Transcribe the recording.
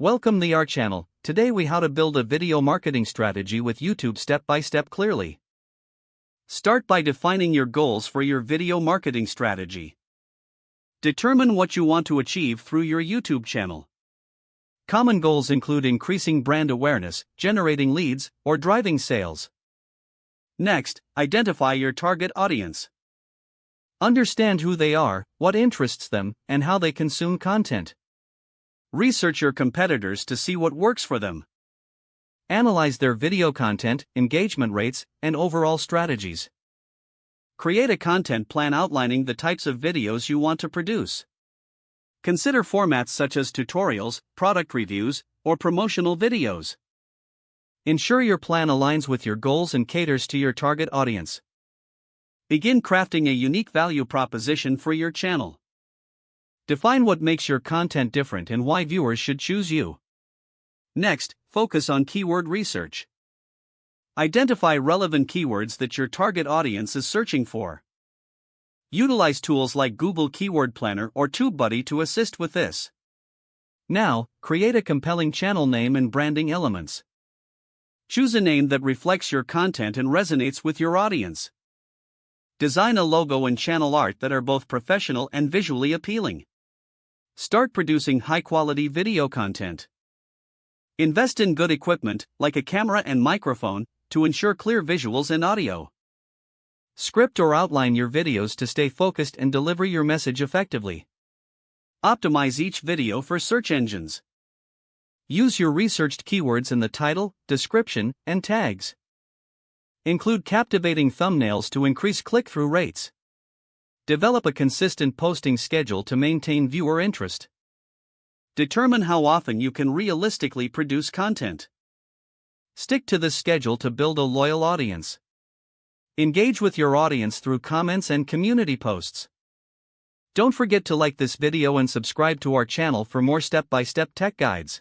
Welcome to our channel. Today we how to build a video marketing strategy with YouTube step by step clearly. Start by defining your goals for your video marketing strategy. Determine what you want to achieve through your YouTube channel. Common goals include increasing brand awareness, generating leads, or driving sales. Next, identify your target audience. Understand who they are, what interests them, and how they consume content. Research your competitors to see what works for them. Analyze their video content, engagement rates, and overall strategies. Create a content plan outlining the types of videos you want to produce. Consider formats such as tutorials, product reviews, or promotional videos. Ensure your plan aligns with your goals and caters to your target audience. Begin crafting a unique value proposition for your channel. Define what makes your content different and why viewers should choose you. Next, focus on keyword research. Identify relevant keywords that your target audience is searching for. Utilize tools like Google Keyword Planner or TubeBuddy to assist with this. Now, create a compelling channel name and branding elements. Choose a name that reflects your content and resonates with your audience. Design a logo and channel art that are both professional and visually appealing. Start producing high-quality video content. Invest in good equipment, like a camera and microphone, to ensure clear visuals and audio. Script or outline your videos to stay focused and deliver your message effectively. Optimize each video for search engines. Use your researched keywords in the title, description, and tags. Include captivating thumbnails to increase click-through rates. Develop a consistent posting schedule to maintain viewer interest. Determine how often you can realistically produce content. Stick to this schedule to build a loyal audience. Engage with your audience through comments and community posts. Don't forget to like this video and subscribe to our channel for more step-by-step tech guides.